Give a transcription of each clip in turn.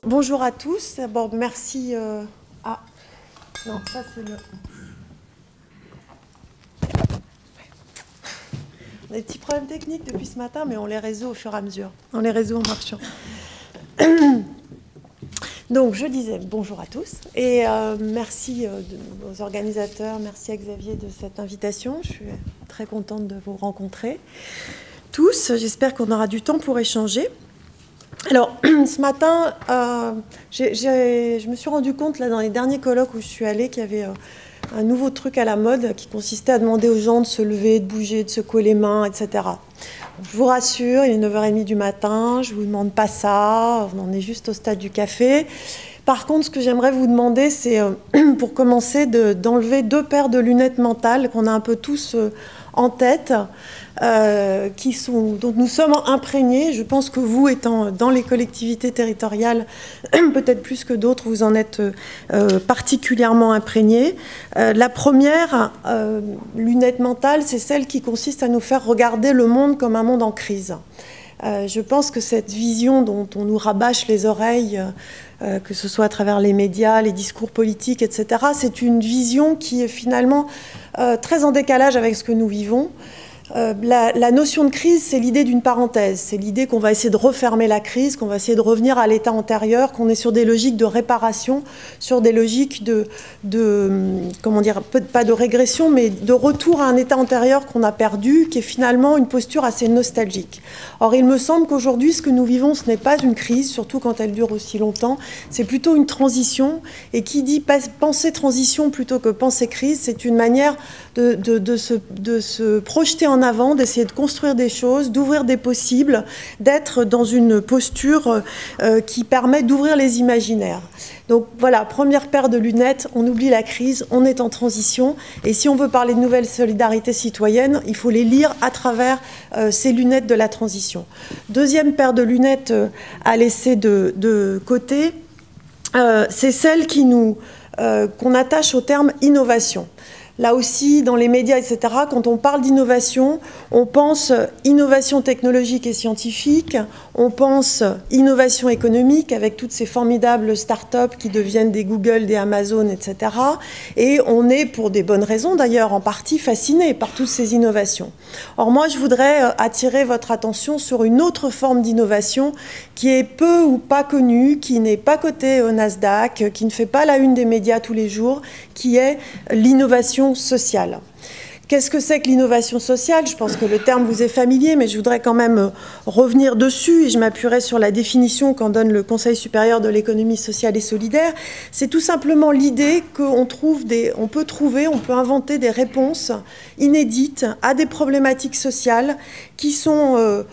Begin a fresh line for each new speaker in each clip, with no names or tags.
Bonjour à tous. D'abord, merci. Ah, non, ça c'est le. On a des petits problèmes techniques depuis ce matin, mais on les résout au fur et à mesure. On les résout en marchant. Donc, je disais bonjour à tous et merci aux organisateurs, merci à Xavier de cette invitation. Je suis très contente de vous rencontrer tous. J'espère qu'on aura du temps pour échanger. Alors, ce matin, je me suis rendu compte, là, dans les derniers colloques où je suis allée, qu'il y avait un nouveau truc à la mode qui consistait à demander aux gens de se lever, de bouger, de secouer les mains, etc. Je vous rassure, il est 9h30 du matin, je ne vous demande pas ça, on en est juste au stade du café. Par contre, ce que j'aimerais vous demander, c'est, pour commencer, d'enlever 2 paires de lunettes mentales qu'on a un peu tous en tête, dont nous sommes imprégnés. Je pense que vous, étant dans les collectivités territoriales, peut-être plus que d'autres, vous en êtes particulièrement imprégnés. La première lunette mentale, c'est celle qui consiste à nous faire regarder le monde comme un monde en crise. Je pense que cette vision dont on nous rabâche les oreilles, que ce soit à travers les médias, les discours politiques, etc., c'est une vision qui est finalement très en décalage avec ce que nous vivons. La notion de crise, c'est l'idée d'une parenthèse. C'est l'idée qu'on va essayer de refermer la crise, qu'on va essayer de revenir à l'état antérieur, qu'on est sur des logiques de réparation, sur des logiques comment dire, pas de régression, mais de retour à un état antérieur qu'on a perdu, qui est finalement une posture assez nostalgique. Or, il me semble qu'aujourd'hui, ce que nous vivons, ce n'est pas une crise, surtout quand elle dure aussi longtemps, c'est plutôt une transition. Et qui dit penser transition plutôt que penser crise, c'est une manière de se projeter en avant, d'essayer de construire des choses, d'ouvrir des possibles, d'être dans une posture qui permet d'ouvrir les imaginaires. Donc voilà, première paire de lunettes, on oublie la crise, on est en transition. Et si on veut parler de nouvelles solidarités citoyennes, il faut les lire à travers ces lunettes de la transition. Deuxième paire de lunettes à laisser de côté, c'est celle qu'on attache au terme innovation. Là aussi, dans les médias, etc., quand on parle d'innovation, on pense innovation technologique et scientifique, on pense innovation économique avec toutes ces formidables start-up qui deviennent des Google, des Amazon, etc. Et on est, pour des bonnes raisons d'ailleurs, en partie fasciné par toutes ces innovations. Or, moi, je voudrais attirer votre attention sur une autre forme d'innovation qui est peu ou pas connue, qui n'est pas cotée au Nasdaq, qui ne fait pas la une des médias tous les jours, qui est l'innovation sociale. Qu'est-ce que c'est que l'innovation sociale? Je pense que le terme vous est familier, mais je voudrais quand même revenir dessus et je m'appuierai sur la définition qu'en donne le Conseil supérieur de l'économie sociale et solidaire. C'est tout simplement l'idée qu'on peut inventer des réponses inédites à des problématiques sociales qui sont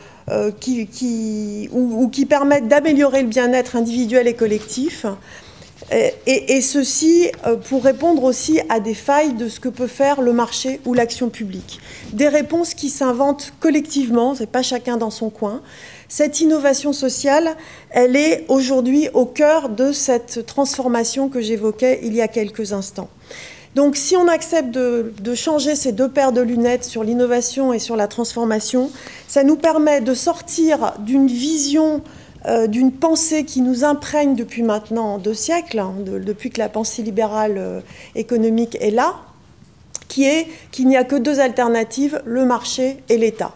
qui permettent d'améliorer le bien-être individuel et collectif. Et ceci pour répondre aussi à des failles de ce que peut faire le marché ou l'action publique. Des réponses qui s'inventent collectivement, c'est pas chacun dans son coin. Cette innovation sociale, elle est aujourd'hui au cœur de cette transformation que j'évoquais il y a quelques instants. Donc si on accepte de changer ces 2 paires de lunettes sur l'innovation et sur la transformation, ça nous permet de sortir d'une vision d'une pensée qui nous imprègne depuis maintenant 2 siècles, depuis que la pensée libérale économique est là, qui est qu'il n'y a que 2 alternatives, le marché et l'État.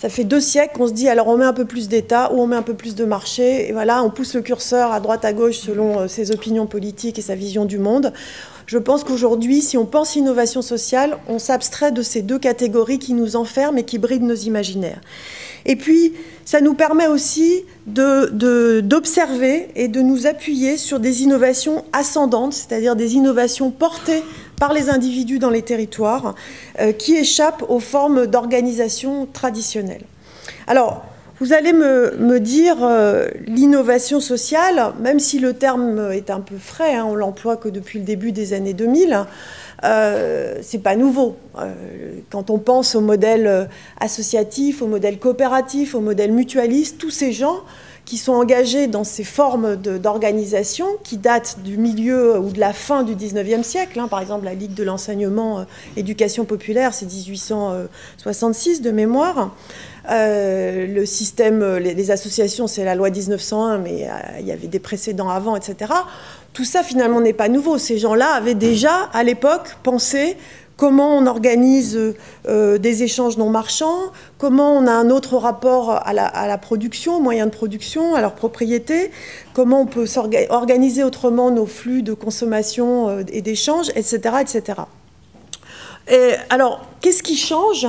Ça fait 2 siècles qu'on se dit, alors on met un peu plus d'État ou on met un peu plus de marché, et voilà, on pousse le curseur à droite, à gauche, selon ses opinions politiques et sa vision du monde. Je pense qu'aujourd'hui, si on pense innovation sociale, on s'abstrait de ces 2 catégories qui nous enferment et qui brident nos imaginaires. Et puis, ça nous permet aussi d'observer et de nous appuyer sur des innovations ascendantes, c'est-à-dire des innovations portées par les individus dans les territoires, qui échappent aux formes d'organisation traditionnelles. Alors, vous allez me dire l'innovation sociale, même si le terme est un peu frais, hein, on l'emploie que depuis le début des années 2000, c'est pas nouveau. Quand on pense au modèle associatif, au modèle coopératif, au modèle mutualiste, tous ces gens qui sont engagés dans ces formes d'organisation qui datent du milieu ou de la fin du 19e siècle. Hein, par exemple, la Ligue de l'enseignement éducation populaire, c'est 1866 de mémoire. le système, les associations, c'est la loi 1901, mais il y avait des précédents avant, etc. Tout ça, finalement, n'est pas nouveau. Ces gens-là avaient déjà, à l'époque, pensé comment on organise des échanges non marchands, comment on a un autre rapport à la production, aux moyens de production, à leur propriété, comment on peut organiser autrement nos flux de consommation et d'échange, etc., etc. Et alors, qu'est-ce qui change ?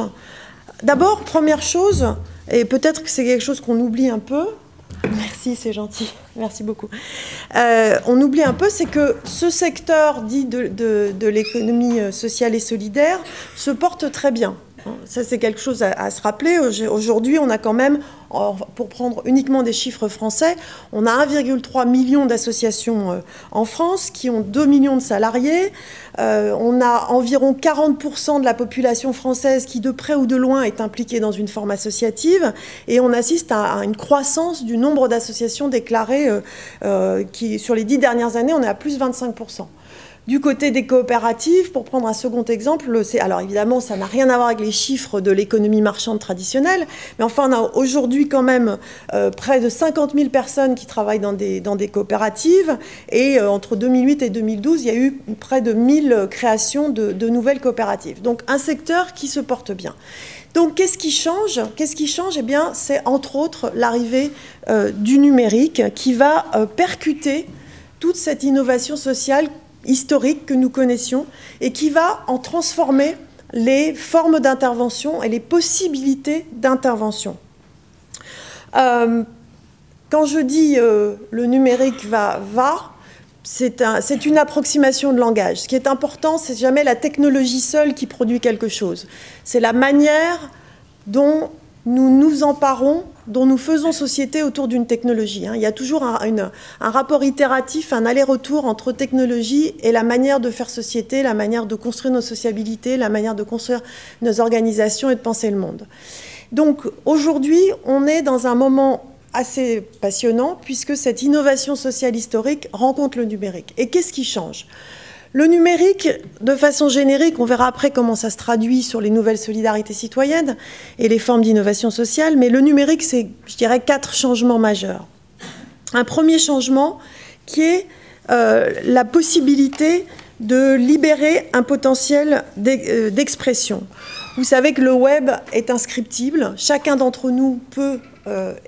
D'abord, première chose, et peut-être que c'est quelque chose qu'on oublie un peu, merci, c'est gentil, merci beaucoup. On oublie un peu, c'est que ce secteur dit de l'économie sociale et solidaire se porte très bien. Ça, c'est quelque chose à se rappeler. Aujourd'hui, on a quand même, pour prendre uniquement des chiffres français, on a 1,3 million d'associations en France qui ont 2 millions de salariés. On a environ 40% de la population française qui, de près ou de loin, est impliquée dans une forme associative. Et on assiste à une croissance du nombre d'associations déclarées qui, sur les 10 dernières années, on est à plus 25%. Du côté des coopératives, pour prendre un second exemple, alors évidemment, ça n'a rien à voir avec les chiffres de l'économie marchande traditionnelle, mais enfin, on a aujourd'hui quand même près de 50 000 personnes qui travaillent dans des coopératives, et entre 2008 et 2012, il y a eu près de 1000 créations de nouvelles coopératives. Donc, un secteur qui se porte bien. Donc, qu'est-ce qui change ? Eh bien, c'est entre autres l'arrivée du numérique qui va percuter toute cette innovation sociale historique que nous connaissions et qui va en transformer les formes d'intervention et les possibilités d'intervention. Quand je dis le numérique va, c'est une approximation de langage. Ce qui est important, c'est jamais la technologie seule qui produit quelque chose. C'est la manière dont nous nous emparons, dont nous faisons société autour d'une technologie. Il y a toujours un rapport itératif, un aller-retour entre technologie et la manière de faire société, la manière de construire nos sociabilités, la manière de construire nos organisations et de penser le monde. Donc aujourd'hui, on est dans un moment assez passionnant puisque cette innovation sociale historique rencontre le numérique. Et qu'est-ce qui change ? Le numérique, de façon générique, on verra après comment ça se traduit sur les nouvelles solidarités citoyennes et les formes d'innovation sociale, mais le numérique, c'est, je dirais, 4 changements majeurs. Un premier changement qui est la possibilité de libérer un potentiel d'expression. Vous savez que le web est inscriptible, chacun d'entre nous peut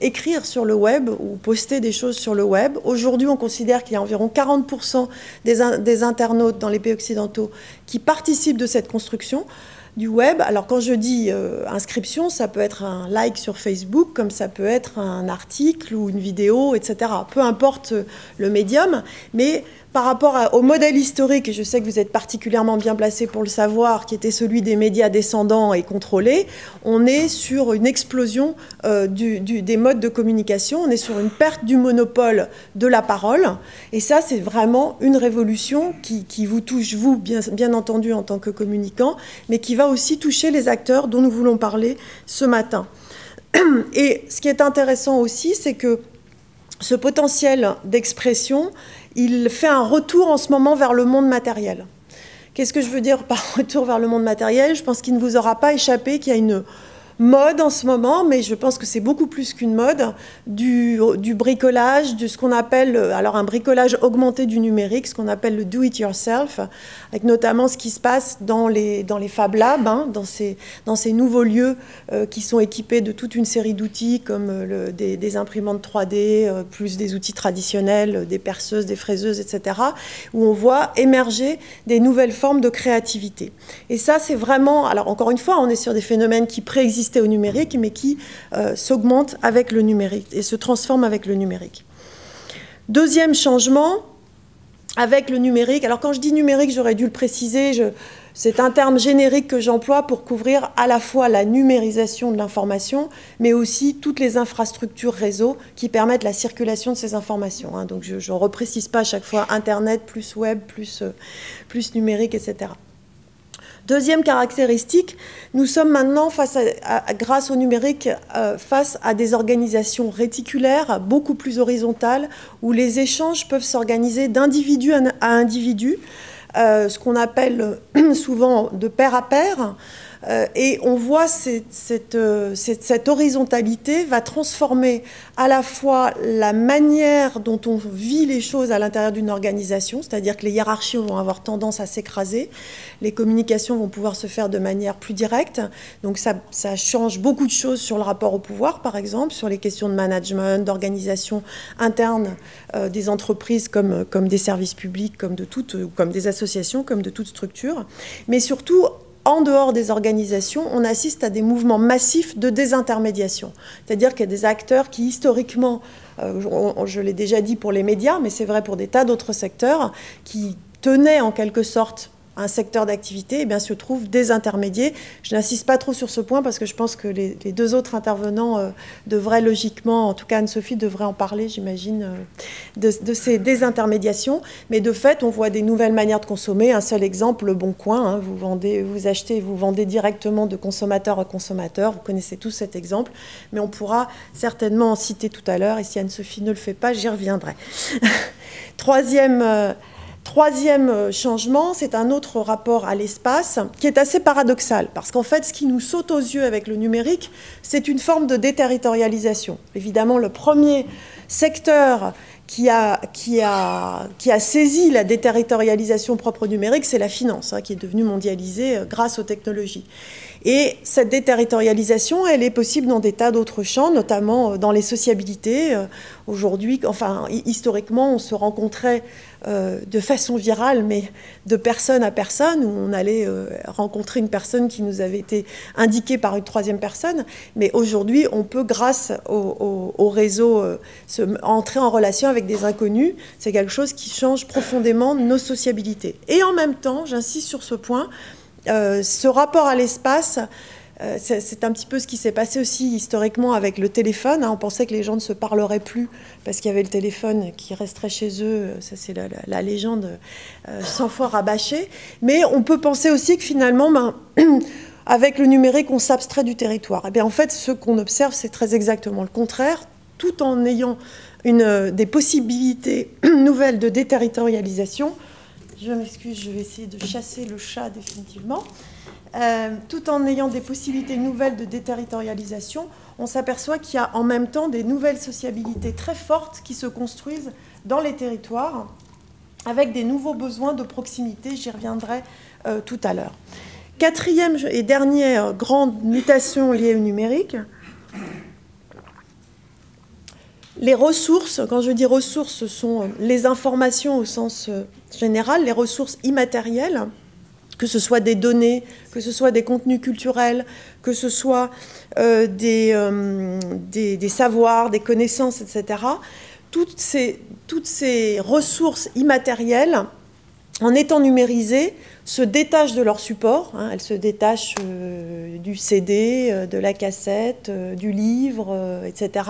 écrire sur le web ou poster des choses sur le web. Aujourd'hui, on considère qu'il y a environ 40% des internautes dans les pays occidentaux qui participent de cette construction du web. Alors quand je dis inscription, ça peut être un like sur Facebook, comme ça peut être un article ou une vidéo, etc. Peu importe le médium, mais par rapport au modèle historique, et je sais que vous êtes particulièrement bien placé pour le savoir, qui était celui des médias descendants et contrôlés, on est sur une explosion des modes de communication, on est sur une perte du monopole de la parole, et ça c'est vraiment une révolution qui vous touche, vous, bien entendu, en tant que communicant, mais qui va aussi toucher les acteurs dont nous voulons parler ce matin. Et ce qui est intéressant aussi, c'est que ce potentiel d'expression, il fait un retour en ce moment vers le monde matériel. Qu'est-ce que je veux dire par retour vers le monde matériel ? Je pense qu'il ne vous aura pas échappé qu'il y a une mode en ce moment, mais je pense que c'est beaucoup plus qu'une mode, du bricolage, de ce qu'on appelle, alors un bricolage augmenté du numérique, ce qu'on appelle le do-it-yourself, avec notamment ce qui se passe dans les Fab Labs, dans ces nouveaux lieux qui sont équipés de toute une série d'outils comme des imprimantes 3D, plus des outils traditionnels, des perceuses, des fraiseuses, etc., où on voit émerger des nouvelles formes de créativité. Et ça, c'est vraiment, alors encore une fois, on est sur des phénomènes qui préexistaient au numérique, mais qui s'augmentent avec le numérique et se transforment avec le numérique. Deuxième changement, avec le numérique, alors quand je dis numérique, j'aurais dû le préciser, c'est un terme générique que j'emploie pour couvrir à la fois la numérisation de l'information, mais aussi toutes les infrastructures réseau qui permettent la circulation de ces informations. Donc je ne reprécise pas à chaque fois Internet, plus web, plus numérique, etc. Deuxième caractéristique, nous sommes maintenant, grâce au numérique, face à des organisations réticulaires, beaucoup plus horizontales, où les échanges peuvent s'organiser d'individu à individu, ce qu'on appelle souvent de pair à pair, Et on voit cette horizontalité va transformer à la fois la manière dont on vit les choses à l'intérieur d'une organisation, c'est-à-dire que les hiérarchies vont avoir tendance à s'écraser, les communications vont pouvoir se faire de manière plus directe, donc ça change beaucoup de choses sur le rapport au pouvoir, par exemple, sur les questions de management, d'organisation interne des entreprises comme des services publics, comme des associations, comme de toute structure, mais surtout, en dehors des organisations, on assiste à des mouvements massifs de désintermédiation. C'est-à-dire qu'il y a des acteurs qui, historiquement, je l'ai déjà dit pour les médias, mais c'est vrai pour des tas d'autres secteurs, qui tenaient en quelque sorte un secteur d'activité, eh bien, se trouve désintermédié. Je n'insiste pas trop sur ce point parce que je pense que les deux autres intervenants devraient logiquement, en tout cas Anne-Sophie devrait en parler, j'imagine, de ces désintermédiations. Mais de fait, on voit des nouvelles manières de consommer. Un seul exemple, Le Bon Coin. Hein, vous achetez et vous vendez directement de consommateur à consommateur. Vous connaissez tous cet exemple. Mais on pourra certainement en citer tout à l'heure. Et si Anne-Sophie ne le fait pas, j'y reviendrai. Troisième changement, c'est un autre rapport à l'espace qui est assez paradoxal parce qu'en fait, ce qui nous saute aux yeux avec le numérique, c'est une forme de déterritorialisation. Évidemment, le premier secteur qui a saisi la déterritorialisation propre au numérique, c'est la finance, hein, qui est devenue mondialisée grâce aux technologies. Et cette déterritorialisation, elle est possible dans des tas d'autres champs, notamment dans les sociabilités. Aujourd'hui, enfin, historiquement, on se rencontrait de façon virale, mais de personne à personne, où on allait rencontrer une personne qui nous avait été indiquée par une troisième personne. Mais aujourd'hui, on peut, grâce au réseau, entrer en relation avec des inconnus. C'est quelque chose qui change profondément nos sociabilités. Et en même temps, j'insiste sur ce point, ce rapport à l'espace, c'est un petit peu ce qui s'est passé aussi historiquement avec le téléphone. Hein. On pensait que les gens ne se parleraient plus parce qu'il y avait le téléphone qui resterait chez eux. Ça, c'est la légende 100 fois rabâchée. Mais on peut penser aussi que finalement, avec le numérique, on s'abstrait du territoire. Et bien, en fait, ce qu'on observe, c'est très exactement le contraire, tout en ayant des possibilités nouvelles de déterritorialisation. Je m'excuse, je vais essayer de chasser le chat définitivement. Tout en ayant des possibilités nouvelles de déterritorialisation, on s'aperçoit qu'il y a en même temps des nouvelles sociabilités très fortes qui se construisent dans les territoires avec des nouveaux besoins de proximité. J'y reviendrai tout à l'heure. Quatrième et dernière grande mutation liée au numérique, les ressources. Quand je dis ressources, ce sont les informations au sens général, les ressources immatérielles, que ce soit des données, que ce soit des contenus culturels, que ce soit des savoirs, des connaissances, etc. Toutes ces ressources immatérielles, en étant numérisées, se détachent de leur support. Hein, elles se détachent du CD, de la cassette, du livre, etc.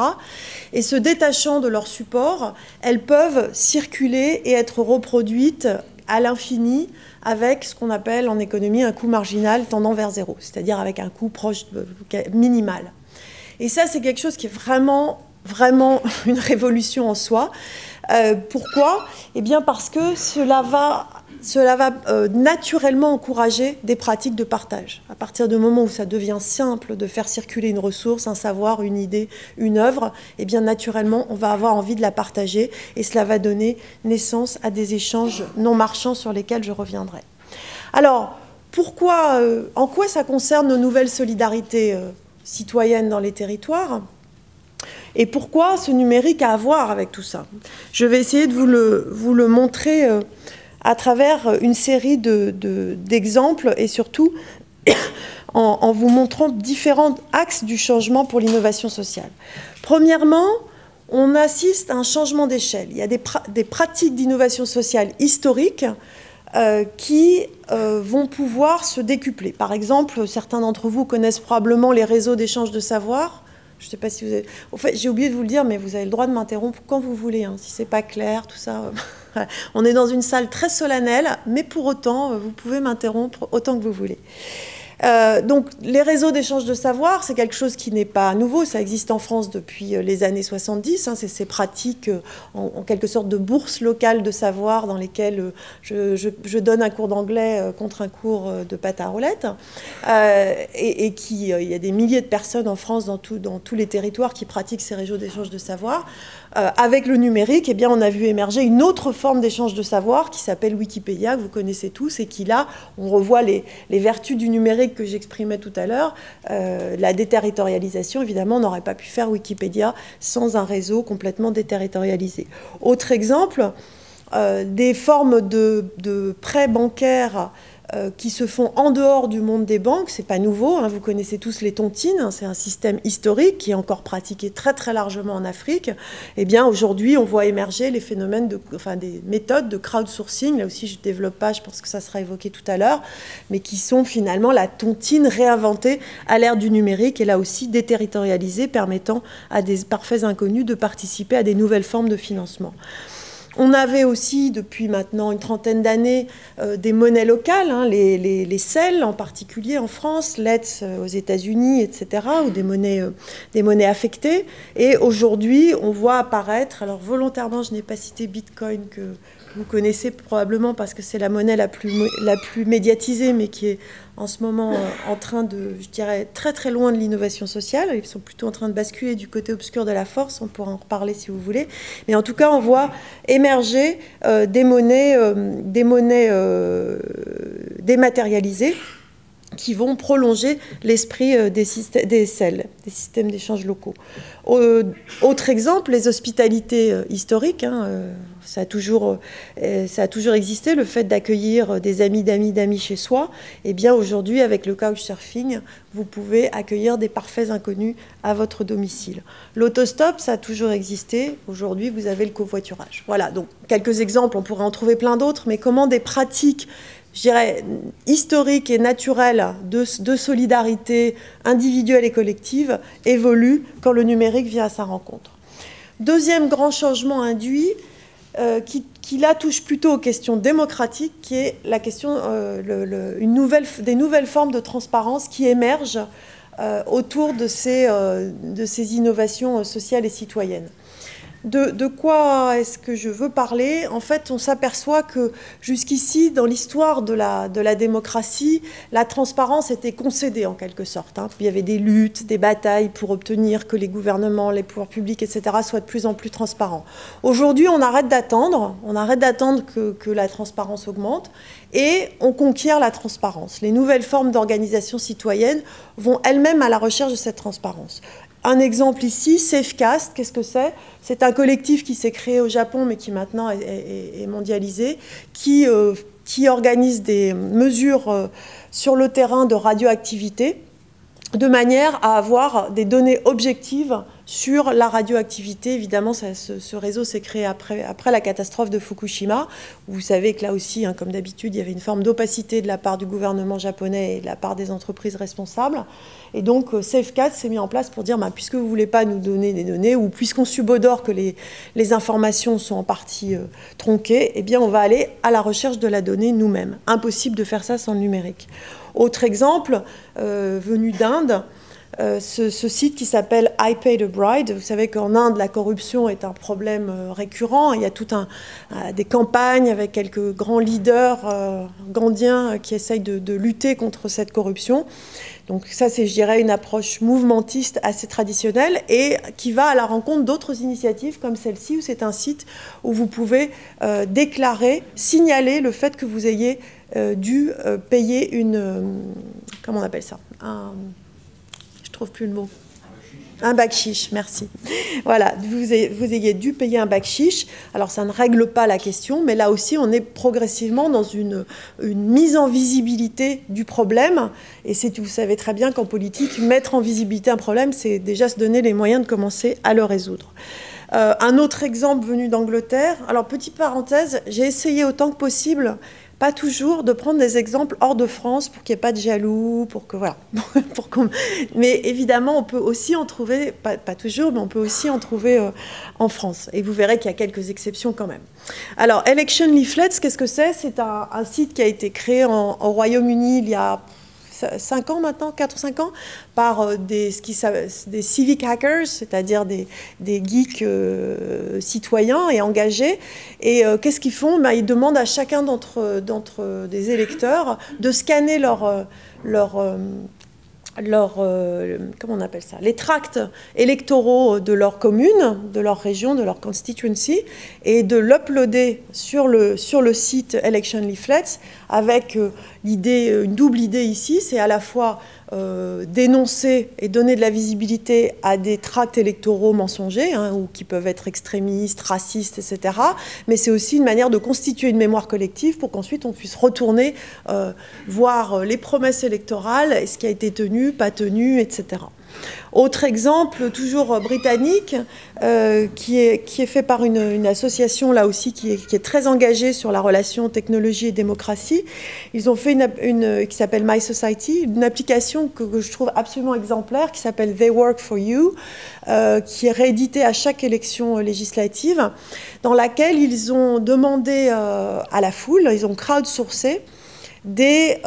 Et se détachant de leur support, elles peuvent circuler et être reproduites à l'infini avec ce qu'on appelle en économie un coût marginal tendant vers zéro, c'est-à-dire avec un coût proche minimal. Et ça, c'est quelque chose qui est vraiment une révolution en soi. Pourquoi ? Eh bien parce que cela va naturellement encourager des pratiques de partage. À partir du moment où ça devient simple de faire circuler une ressource, un savoir, une idée, une œuvre, eh bien naturellement, on va avoir envie de la partager et cela va donner naissance à des échanges non marchands sur lesquels je reviendrai. Alors, en quoi ça concerne nos nouvelles solidarités citoyennes dans les territoires ? Et pourquoi ce numérique a à voir avec tout ça ? Je vais essayer de vous le montrer à travers une série d'exemples et surtout en vous montrant différents axes du changement pour l'innovation sociale. Premièrement, on assiste à un changement d'échelle. Il y a des pratiques d'innovation sociale historiques qui vont pouvoir se décupler. Par exemple, certains d'entre vous connaissent probablement les réseaux d'échange de savoir. Je ne sais pas si vous avez... En fait, j'ai oublié de vous le dire, mais vous avez le droit de m'interrompre quand vous voulez. Hein. Si ce n'est pas clair, tout ça... On est dans une salle très solennelle, mais pour autant, vous pouvez m'interrompre autant que vous voulez. Donc les réseaux d'échange de savoir, c'est quelque chose qui n'est pas nouveau, ça existe en France depuis les années 70, hein, c'est ces pratiques en quelque sorte de bourses locales de savoir dans lesquelles je donne un cours d'anglais contre un cours de pâte à roulettes, et il y a des milliers de personnes en France dans tous les territoires qui pratiquent ces réseaux d'échange de savoir. Avec le numérique, eh bien, on a vu émerger une autre forme d'échange de savoir qui s'appelle Wikipédia, que vous connaissez tous, et qui là, on revoit les vertus du numérique que j'exprimais tout à l'heure. La déterritorialisation, évidemment, on n'aurait pas pu faire Wikipédia sans un réseau complètement déterritorialisé. Autre exemple, des formes de prêts bancaires qui se font en dehors du monde des banques, c'est pas nouveau, hein, vous connaissez tous les tontines, hein, c'est un système historique qui est encore pratiqué très très largement en Afrique. Eh bien aujourd'hui on voit émerger les phénomènes, des méthodes de crowdsourcing, là aussi je ne développe pas, je pense que ça sera évoqué tout à l'heure, mais qui sont finalement la tontine réinventée à l'ère du numérique et là aussi déterritorialisée, permettant à des parfaits inconnus de participer à des nouvelles formes de financement. On avait aussi, depuis maintenant une trentaine d'années, des monnaies locales, hein, les CEL en particulier en France, l'ETS aux États-Unis, etc., ou des monnaies affectées. Et aujourd'hui, on voit apparaître, alors volontairement, je n'ai pas cité Bitcoin, que vous connaissez probablement parce que c'est la monnaie la plus médiatisée, mais qui est en ce moment en train de, je dirais, très très loin de l'innovation sociale. Ils sont plutôt en train de basculer du côté obscur de la force, on pourra en reparler si vous voulez. Mais en tout cas, on voit émerger des monnaies dématérialisées qui vont prolonger l'esprit des CEL, des systèmes d'échange locaux. Autre exemple, les hospitalités historiques, hein, ça a toujours existé, le fait d'accueillir des amis d'amis d'amis chez soi. Eh bien aujourd'hui, avec le couchsurfing, vous pouvez accueillir des parfaits inconnus à votre domicile. L'autostop, ça a toujours existé. Aujourd'hui, vous avez le covoiturage. Voilà, donc quelques exemples, on pourrait en trouver plein d'autres, mais comment des pratiques, je dirais, historique et naturelle de solidarité individuelle et collective évolue quand le numérique vient à sa rencontre. Deuxième grand changement induit, qui là touche plutôt aux questions démocratiques, qui est la question des nouvelles formes de transparence qui émergent autour de ces innovations sociales et citoyennes. De quoi est-ce que je veux parler? En fait, on s'aperçoit que jusqu'ici, dans l'histoire de la démocratie, la transparence était concédée en quelque sorte, hein. Il y avait des luttes, des batailles pour obtenir que les gouvernements, les pouvoirs publics, etc. soient de plus en plus transparents. Aujourd'hui, on arrête d'attendre que la transparence augmente et on conquiert la transparence. Les nouvelles formes d'organisation citoyenne vont elles-mêmes à la recherche de cette transparence. Un exemple ici, Safecast, qu'est-ce que c'est? C'est un collectif qui s'est créé au Japon, mais qui maintenant est mondialisé, qui organise des mesures sur le terrain de radioactivité, de manière à avoir des données objectives sur la radioactivité. Évidemment, ce réseau s'est créé après la catastrophe de Fukushima. Vous savez que là aussi, hein, comme d'habitude, il y avait une forme d'opacité de la part du gouvernement japonais et de la part des entreprises responsables. Et donc, Safecast s'est mis en place pour dire, puisque vous ne voulez pas nous donner des données, ou puisqu'on subodore que les informations sont en partie tronquées, eh bien, on va aller à la recherche de la donnée nous-mêmes. Impossible de faire ça sans le numérique. Autre exemple, venu d'Inde, ce site qui s'appelle I Paid a Bride. Vous savez qu'en Inde, la corruption est un problème récurrent. Il y a tout des campagnes avec quelques grands leaders gandhiens qui essayent de lutter contre cette corruption. Donc ça, c'est, je dirais, une approche mouvementiste assez traditionnelle et qui va à la rencontre d'autres initiatives comme celle-ci, où c'est un site où vous pouvez signaler le fait que vous ayez dû payer comment on appelle ça? Je trouve plus le mot. Un bakshish, merci. Voilà, vous ayez dû payer un bakshish. Alors, ça ne règle pas la question, mais là aussi, on est progressivement dans une mise en visibilité du problème. Et vous savez très bien qu'en politique, mettre en visibilité un problème, c'est déjà se donner les moyens de commencer à le résoudre. Un autre exemple venu d'Angleterre. Alors, petite parenthèse, j'ai essayé autant que possible, pas toujours, de prendre des exemples hors de France pour qu'il n'y ait pas de jaloux, pour que voilà. Mais évidemment, on peut aussi en trouver, pas toujours, mais on peut aussi en trouver en France. Et vous verrez qu'il y a quelques exceptions quand même. Alors, Election Leaflets, qu'est-ce que c'est? C'est un site qui a été créé au Royaume-Uni il y a 5 ans maintenant, 4 ou 5 ans, par des civic hackers, c'est-à-dire des geeks citoyens et engagés. Et qu'est-ce qu'ils font? Ils demandent à chacun d'entre des électeurs de scanner comment on appelle ça, les tracts électoraux de leur commune, de leur région, de leur constituency, et de l'uploader sur le site Election Leaflets, avec une double idée ici, c'est à la fois dénoncer et donner de la visibilité à des tracts électoraux mensongers, ou qui peuvent être extrémistes, racistes, etc. Mais c'est aussi une manière de constituer une mémoire collective pour qu'ensuite on puisse retourner voir les promesses électorales, ce qui a été tenu, pas tenu, etc. Autre exemple, toujours britannique, qui est fait par une association, là aussi, qui est très engagée sur la relation technologie et démocratie. Ils ont fait une qui s'appelle My Society, une application que je trouve absolument exemplaire, qui s'appelle They Work for You, qui est rééditée à chaque élection législative, dans laquelle ils ont demandé à la foule, ils ont crowdsourcé des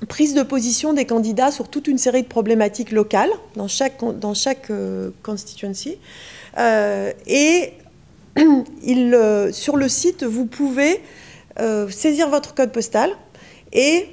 prise de position des candidats sur toute une série de problématiques locales dans chaque constituency. Et sur le site, vous pouvez saisir votre code postal et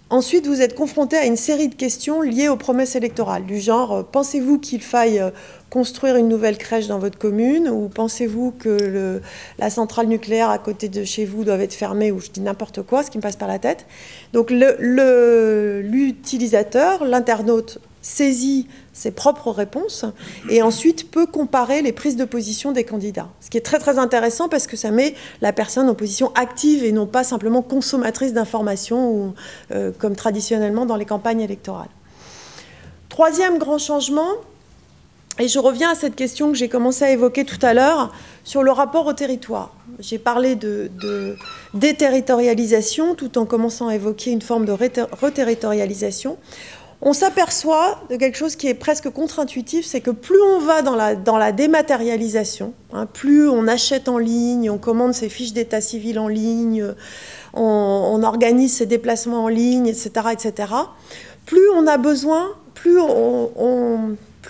ensuite vous êtes confronté à une série de questions liées aux promesses électorales, du genre pensez-vous qu'il faille construire une nouvelle crèche dans votre commune, ou pensez-vous que la centrale nucléaire à côté de chez vous doit être fermée, ou je dis n'importe quoi, ce qui me passe par la tête. Donc l'utilisateur, l'internaute, saisit ses propres réponses et ensuite peut comparer les prises de position des candidats. Ce qui est très très intéressant parce que ça met la personne en position active et non pas simplement consommatrice d'informations comme traditionnellement dans les campagnes électorales. Troisième grand changement, et je reviens à cette question que j'ai commencé à évoquer tout à l'heure sur le rapport au territoire. J'ai parlé de déterritorialisation tout en commençant à évoquer une forme de reterritorialisation. On s'aperçoit de quelque chose qui est presque contre-intuitif, c'est que plus on va dans la dématérialisation, plus on achète en ligne, on commande ses fiches d'état civil en ligne, on organise ses déplacements en ligne, etc., etc., plus on a besoin, plus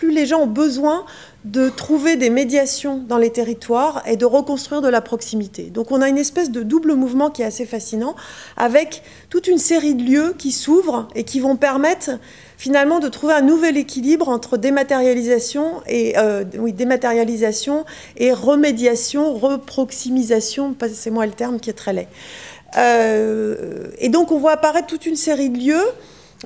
les gens ont besoin de trouver des médiations dans les territoires et de reconstruire de la proximité. Donc on a une espèce de double mouvement qui est assez fascinant, avec toute une série de lieux qui s'ouvrent et qui vont permettre finalement de trouver un nouvel équilibre entre dématérialisation et remédiation, reproximisation, passez-moi le terme qui est très laid. Et donc on voit apparaître toute une série de lieux.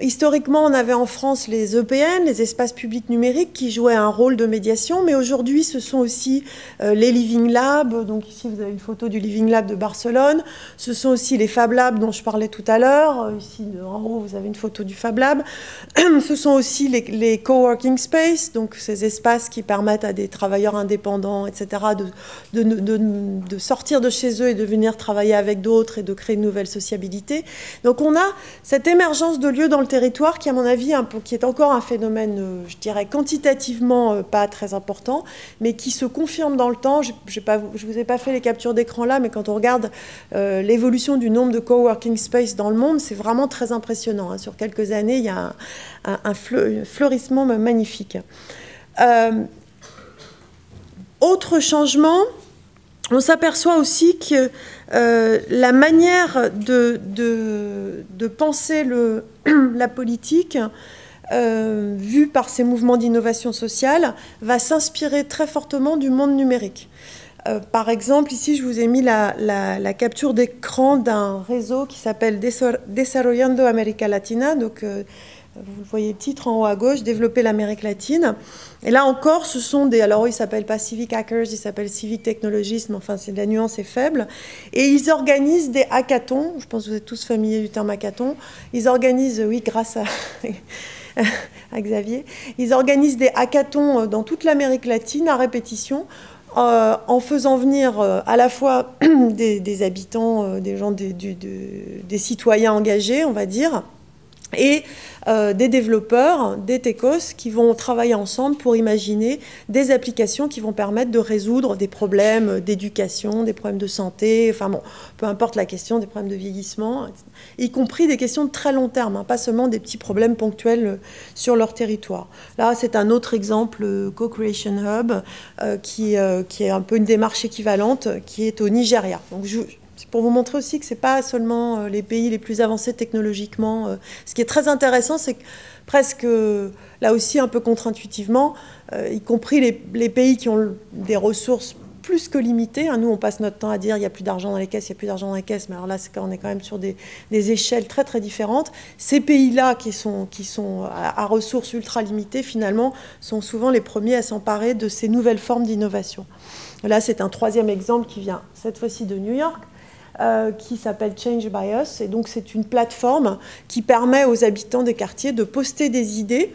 Historiquement, on avait en France les EPN, les espaces publics numériques, qui jouaient un rôle de médiation, mais aujourd'hui, ce sont aussi les Living Labs. Donc ici, vous avez une photo du Living Lab de Barcelone. Ce sont aussi les Fab Labs dont je parlais tout à l'heure. Ici, en haut, vous avez une photo du Fab Lab. Ce sont aussi les coworking space, donc ces espaces qui permettent à des travailleurs indépendants, etc., de sortir de chez eux et de venir travailler avec d'autres et de créer une nouvelle sociabilité. Donc on a cette émergence de lieux dans le territoire qui, à mon avis, qui est encore un phénomène, je dirais, quantitativement pas très important, mais qui se confirme dans le temps. Je ne vous ai pas fait les captures d'écran là, mais quand on regarde l'évolution du nombre de coworking space dans le monde, c'est vraiment très impressionnant. Sur quelques années, il y a un fleurissement magnifique. Autre changement, on s'aperçoit aussi que la manière de penser la politique, vue par ces mouvements d'innovation sociale, va s'inspirer très fortement du monde numérique. Par exemple, ici, je vous ai mis la capture d'écran d'un réseau qui s'appelle Desarrollando América Latina. Donc, vous voyez le titre en haut à gauche, Développer l'Amérique latine. Et là encore, ce sont des... Alors, ils ne s'appellent pas Civic Hackers, ils s'appellent Civic Technologists, mais enfin, la nuance est faible. Et ils organisent des hackathons. Je pense que vous êtes tous familiers du terme hackathon. Ils organisent, oui, grâce à Xavier, ils organisent des hackathons dans toute l'Amérique latine à répétition, en faisant venir à la fois des habitants, des gens, des citoyens engagés, on va dire, et des développeurs, des techos qui vont travailler ensemble pour imaginer des applications qui vont permettre de résoudre des problèmes d'éducation, des problèmes de santé, enfin bon, peu importe la question, des problèmes de vieillissement, y compris des questions de très long terme, hein, pas seulement des petits problèmes ponctuels sur leur territoire. Là, c'est un autre exemple, Co-Creation Hub, qui est un peu une démarche équivalente, qui est au Nigeria. Donc, c'est pour vous montrer aussi que ce n'est pas seulement les pays les plus avancés technologiquement. Ce qui est très intéressant, c'est que presque, là aussi un peu contre-intuitivement, y compris les pays qui ont des ressources plus que limitées. Hein, nous, on passe notre temps à dire il n'y a plus d'argent dans les caisses, il n'y a plus d'argent dans les caisses. Mais alors là, on est quand même sur des échelles très, très différentes. Ces pays-là qui sont à ressources ultra limitées, finalement, sont souvent les premiers à s'emparer de ces nouvelles formes d'innovation. Là, c'est un troisième exemple qui vient cette fois-ci de New York. Qui s'appelle Change by Us. Et donc, c'est une plateforme qui permet aux habitants des quartiers de poster des idées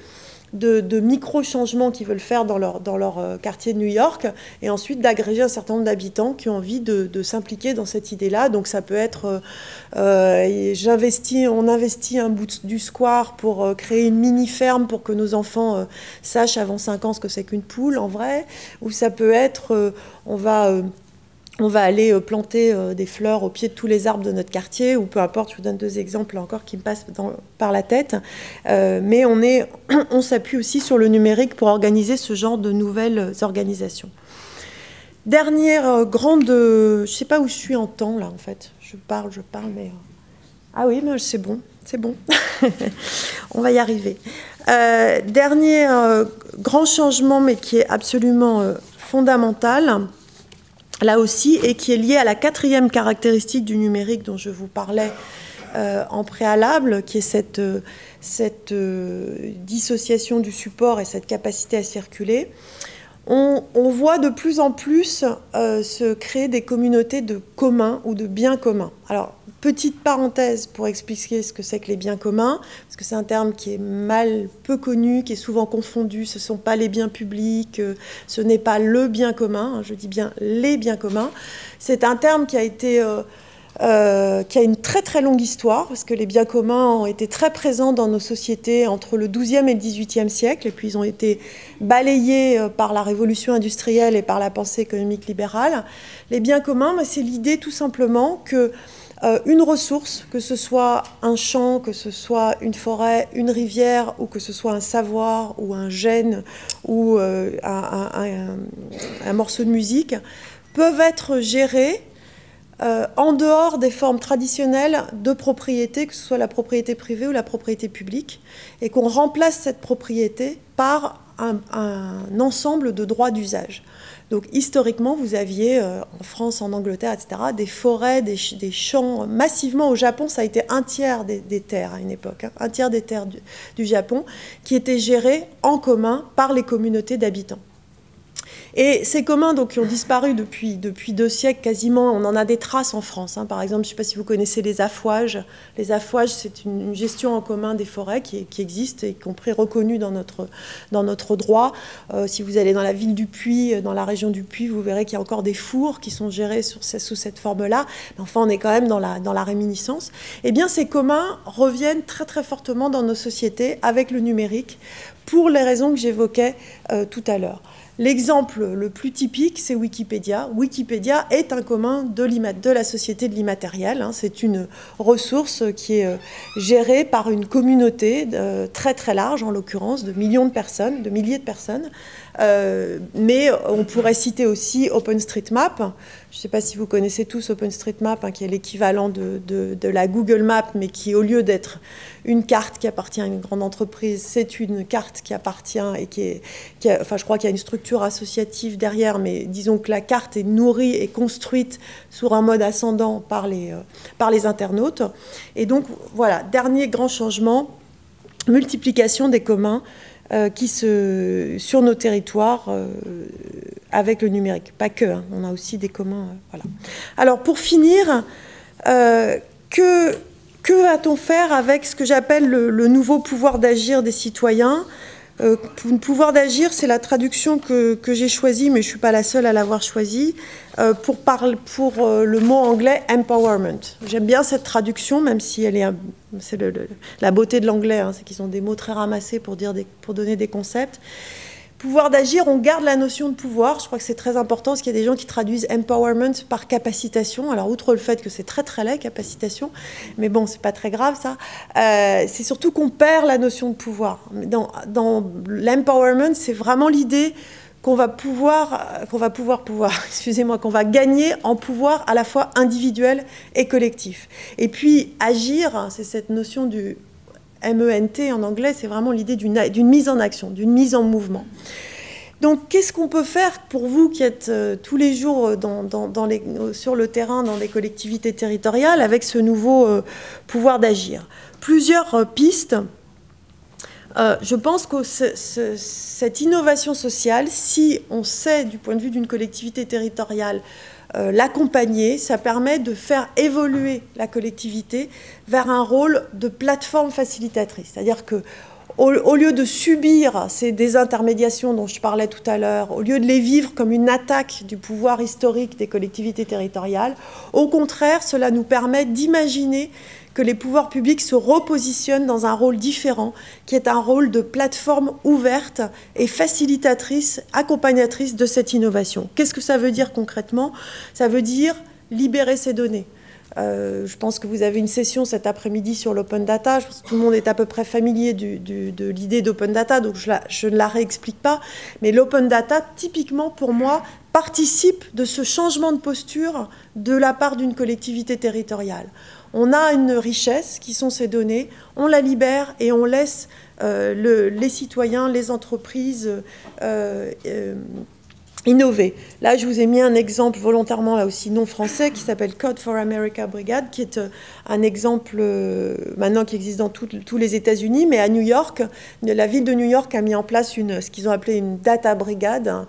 de micro-changements qu'ils veulent faire dans leur quartier de New York et ensuite d'agréger un certain nombre d'habitants qui ont envie de s'impliquer dans cette idée-là. Donc, ça peut être on investit un bout du square pour créer une mini-ferme pour que nos enfants sachent avant 5 ans ce que c'est qu'une poule, en vrai. Ou ça peut être on va aller planter des fleurs au pied de tous les arbres de notre quartier, ou peu importe, je vous donne 2 exemples encore qui me passent par la tête. Mais on s'appuie aussi sur le numérique pour organiser ce genre de nouvelles organisations. Dernière grande... je ne sais pas où je suis en temps, là, en fait. Je parle, mais... Ah oui, mais c'est bon. On va y arriver. Dernier grand changement, mais qui est absolument fondamental, là aussi, et qui est lié à la 4e caractéristique du numérique dont je vous parlais en préalable, qui est cette dissociation du support et cette capacité à circuler. On voit de plus en plus se créer des communautés de communs ou de biens communs. Alors, petite parenthèse pour expliquer ce que c'est que les biens communs, parce que c'est un terme qui est peu connu, qui est souvent confondu. Ce ne sont pas les biens publics, ce n'est pas le bien commun, hein, je dis bien les biens communs. C'est un terme qui a une très très longue histoire, parce que les biens communs ont été très présents dans nos sociétés entre le XIIe et le XVIIIe siècle, et puis ils ont été balayés par la révolution industrielle et par la pensée économique libérale. Les biens communs, c'est l'idée tout simplement que une ressource, que ce soit un champ, que ce soit une forêt, une rivière, ou que ce soit un savoir, ou un gène, ou un morceau de musique, peuvent être gérés en dehors des formes traditionnelles de propriété, que ce soit la propriété privée ou la propriété publique, et qu'on remplace cette propriété par un ensemble de droits d'usage. Donc historiquement, vous aviez en France, en Angleterre, etc., des forêts, des champs massivement. Au Japon, ça a été un tiers des terres à une époque, hein, un tiers des terres du Japon, qui étaient gérées en commun par les communautés d'habitants. Et ces communs donc, qui ont disparu depuis 2 siècles quasiment, on en a des traces en France. Hein. Par exemple, je ne sais pas si vous connaissez les affouages. Les affouages, c'est une gestion en commun des forêts qui existe, y compris reconnue dans notre droit. Si vous allez dans la ville du Puy, dans la région du Puy, vous verrez qu'il y a encore des fours qui sont gérés sous cette forme-là. Mais enfin, on est quand même dans la réminiscence. Eh bien, ces communs reviennent très très fortement dans nos sociétés avec le numérique pour les raisons que j'évoquais tout à l'heure. L'exemple le plus typique, c'est Wikipédia. Wikipédia est un commun de la société de l'immatériel. Hein. C'est une ressource qui est gérée par une communauté très très large, en l'occurrence, de millions de personnes, de milliers de personnes. Mais on pourrait citer aussi OpenStreetMap. Je ne sais pas si vous connaissez tous OpenStreetMap, hein, qui est l'équivalent de la Google Map, mais qui, au lieu d'être une carte qui appartient à une grande entreprise, c'est une carte qui appartient et enfin, je crois qu'il y a une structure associative derrière, mais disons que la carte est nourrie et construite sur un mode ascendant par les internautes. Et donc, voilà, dernier grand changement, multiplication des communs sur nos territoires avec le numérique. Pas que, hein, on a aussi des communs. Voilà. Alors, pour finir, que va-t-on faire avec ce que j'appelle le nouveau pouvoir d'agir des citoyens? Pouvoir d'agir, c'est la traduction que j'ai choisie, mais je ne suis pas la seule à l'avoir choisie, pour le mot anglais « empowerment ». J'aime bien cette traduction, même si elle est c'est la beauté de l'anglais, hein, c'est qu'ils ont des mots très ramassés pour donner des concepts. Pouvoir d'agir, on garde la notion de pouvoir. Je crois que c'est très important parce qu'il y a des gens qui traduisent empowerment par capacitation. Alors, outre le fait que c'est très très laid, capacitation, mais bon, c'est pas très grave ça. C'est surtout qu'on perd la notion de pouvoir. Dans l'empowerment, c'est vraiment l'idée qu'on va excusez-moi, qu'on va gagner en pouvoir à la fois individuel et collectif. Et puis, agir, c'est cette notion du MENT en anglais, c'est vraiment l'idée d'une mise en action, d'une mise en mouvement. Donc, qu'est-ce qu'on peut faire pour vous qui êtes tous les jours sur le terrain, dans les collectivités territoriales, avec ce nouveau pouvoir d'agir? Plusieurs pistes. Je pense que cette innovation sociale, si on sait, du point de vue d'une collectivité territoriale, l'accompagner, ça permet de faire évoluer la collectivité vers un rôle de plateforme facilitatrice. C'est-à-dire qu'au lieu de subir ces désintermédiations dont je parlais tout à l'heure, au lieu de les vivre comme une attaque du pouvoir historique des collectivités territoriales, au contraire, cela nous permet d'imaginer que les pouvoirs publics se repositionnent dans un rôle différent, qui est un rôle de plateforme ouverte et facilitatrice, accompagnatrice de cette innovation. Qu'est-ce que ça veut dire concrètement? Ça veut dire libérer ces données. Je pense que vous avez une session cet après-midi sur l'open data. Je pense que tout le monde est à peu près familier de l'idée d'open data, donc je ne la réexplique pas. Mais l'open data, typiquement pour moi, participe de ce changement de posture de la part d'une collectivité territoriale. On a une richesse qui sont ces données, on la libère et on laisse les citoyens, les entreprises innover. Là, je vous ai mis un exemple volontairement, là aussi non français, qui s'appelle Code for America Brigade, qui est un exemple maintenant qui existe dans tous les États-Unis, mais à New York, la ville de New York a mis en place ce qu'ils ont appelé une data brigade, hein,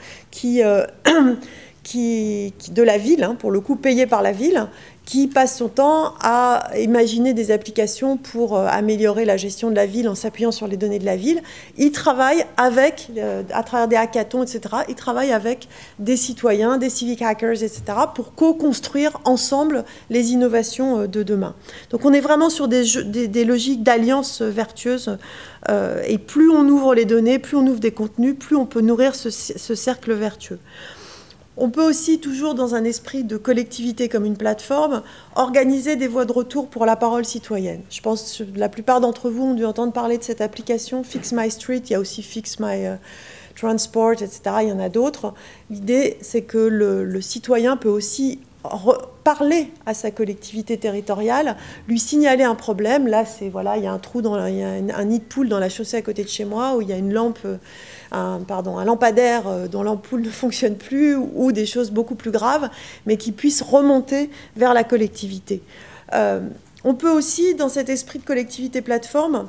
de la ville, hein, pour le coup payée par la ville, qui passe son temps à imaginer des applications pour améliorer la gestion de la ville en s'appuyant sur les données de la ville. Ils travaillent avec, à travers des hackathons, etc., ils travaillent avec des citoyens, des civic hackers, etc., pour co-construire ensemble les innovations de demain. Donc on est vraiment sur des logiques d'alliance vertueuse, et plus on ouvre les données, plus on ouvre des contenus, plus on peut nourrir ce cercle vertueux. On peut aussi, toujours dans un esprit de collectivité comme une plateforme, organiser des voies de retour pour la parole citoyenne. Je pense que la plupart d'entre vous ont dû entendre parler de cette application Fix My Street, il y a aussi Fix My Transport, etc. Il y en a d'autres. L'idée, c'est que le citoyen peut aussi parler à sa collectivité territoriale, lui signaler un problème. Là, voilà, il y a un trou, il y a un nid de poule dans la chaussée à côté de chez moi, où il y a une lampe, un lampadaire dont l'ampoule ne fonctionne plus, ou des choses beaucoup plus graves, mais qui puissent remonter vers la collectivité. On peut aussi, dans cet esprit de collectivité plateforme,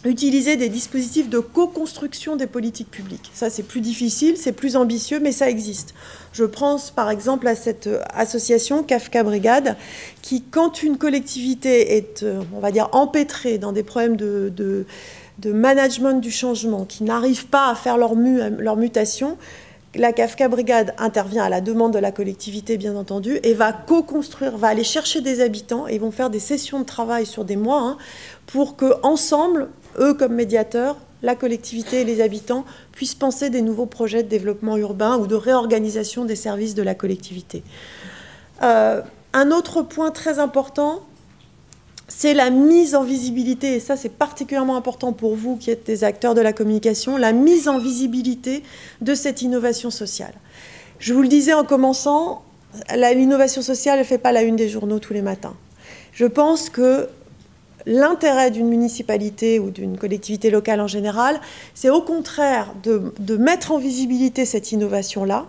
utiliser des dispositifs de co-construction des politiques publiques. Ça, c'est plus difficile, c'est plus ambitieux, mais ça existe. Je pense par exemple à cette association Kafka Brigade, qui, quand une collectivité est, on va dire, empêtrée dans des problèmes de management du changement, qui n'arrivent pas à faire leur mutation, la Kafka Brigade intervient à la demande de la collectivité, bien entendu, et va co-construire, va aller chercher des habitants, et vont faire des sessions de travail sur des mois, hein, pour qu'ensemble, eux comme médiateurs, la collectivité et les habitants puissent penser des nouveaux projets de développement urbain ou de réorganisation des services de la collectivité. Un autre point très important, c'est la mise en visibilité, et ça c'est particulièrement important pour vous qui êtes des acteurs de la communication, la mise en visibilité de cette innovation sociale. Je vous le disais en commençant, l'innovation sociale ne fait pas la une des journaux tous les matins. Je pense que l'intérêt d'une municipalité ou d'une collectivité locale en général, c'est au contraire de mettre en visibilité cette innovation-là,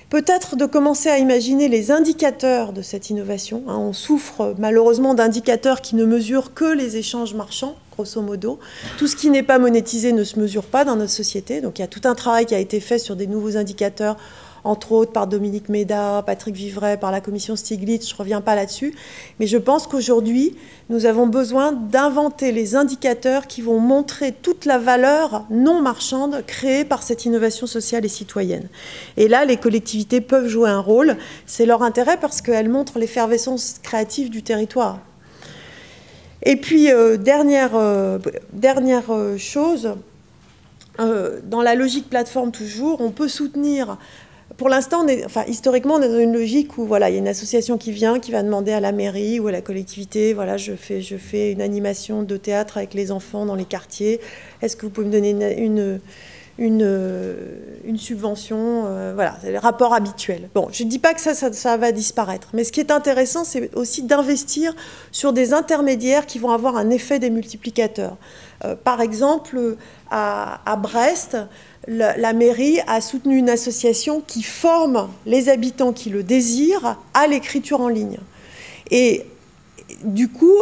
peut-être de commencer à imaginer les indicateurs de cette innovation. On souffre malheureusement d'indicateurs qui ne mesurent que les échanges marchands, grosso modo. Tout ce qui n'est pas monétisé ne se mesure pas dans notre société. Donc il y a tout un travail qui a été fait sur des nouveaux indicateurs entre autres par Dominique Méda, Patrick Vivray, par la commission Stiglitz, je ne reviens pas là-dessus, mais je pense qu'aujourd'hui, nous avons besoin d'inventer les indicateurs qui vont montrer toute la valeur non marchande créée par cette innovation sociale et citoyenne. Et là, les collectivités peuvent jouer un rôle, c'est leur intérêt parce qu'elles montrent l'effervescence créative du territoire. Et puis, dernière chose, dans la logique plateforme toujours, on peut soutenir, pour l'instant, historiquement, on est dans une logique où voilà, il y a une association qui va demander à la mairie ou à la collectivité, voilà, je fais une animation de théâtre avec les enfants dans les quartiers, est-ce que vous pouvez me donner une subvention, voilà, c'est le rapport habituel. Bon, je ne dis pas que ça va disparaître, mais ce qui est intéressant, c'est aussi d'investir sur des intermédiaires qui vont avoir un effet démultiplicateur. Par exemple, à Brest, la mairie a soutenu une association qui forme les habitants qui le désirent à l'écriture en ligne. Et du coup,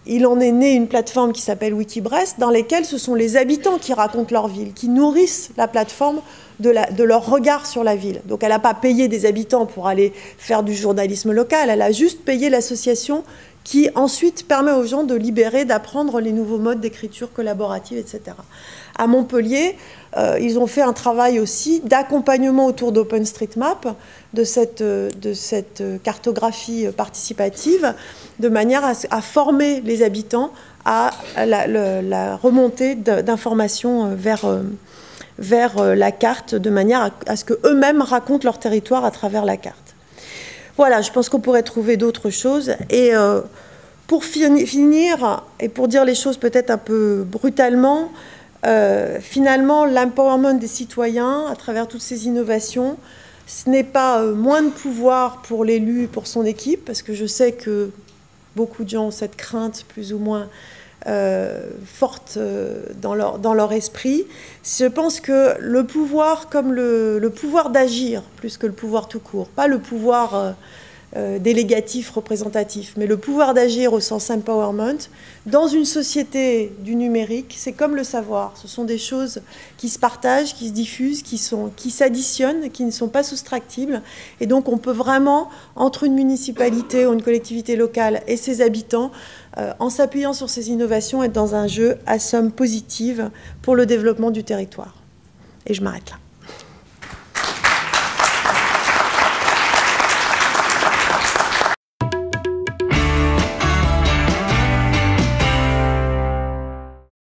il en est né une plateforme qui s'appelle Wikibrest, dans laquelle ce sont les habitants qui racontent leur ville, qui nourrissent la plateforme de leur regard sur la ville. Donc elle n'a pas payé des habitants pour aller faire du journalisme local, elle a juste payé l'association qui ensuite permet aux gens de libérer, d'apprendre les nouveaux modes d'écriture collaborative, etc. À Montpellier, ils ont fait un travail aussi d'accompagnement autour d'OpenStreetMap, de cette cartographie participative, de manière à former les habitants à la remontée d'informations vers la carte, de manière à ce qu'eux-mêmes racontent leur territoire à travers la carte. Voilà, je pense qu'on pourrait trouver d'autres choses. Et pour finir, et pour dire les choses peut-être un peu brutalement, finalement, l'empowerment des citoyens, à travers toutes ces innovations, ce n'est pas moins de pouvoir pour l'élu, pour son équipe, parce que je sais que beaucoup de gens ont cette crainte plus ou moins forte dans leur esprit. Je pense que le pouvoir, comme le pouvoir d'agir, plus que le pouvoir tout court, pas le pouvoir délégatif, représentatif, mais le pouvoir d'agir au sens empowerment, dans une société du numérique, c'est comme le savoir. Ce sont des choses qui se partagent, qui se diffusent, qui s'additionnent, qui ne sont pas soustractibles. Et donc on peut vraiment, entre une municipalité ou une collectivité locale et ses habitants, en s'appuyant sur ces innovations, être dans un jeu à somme positive pour le développement du territoire. Et je m'arrête là.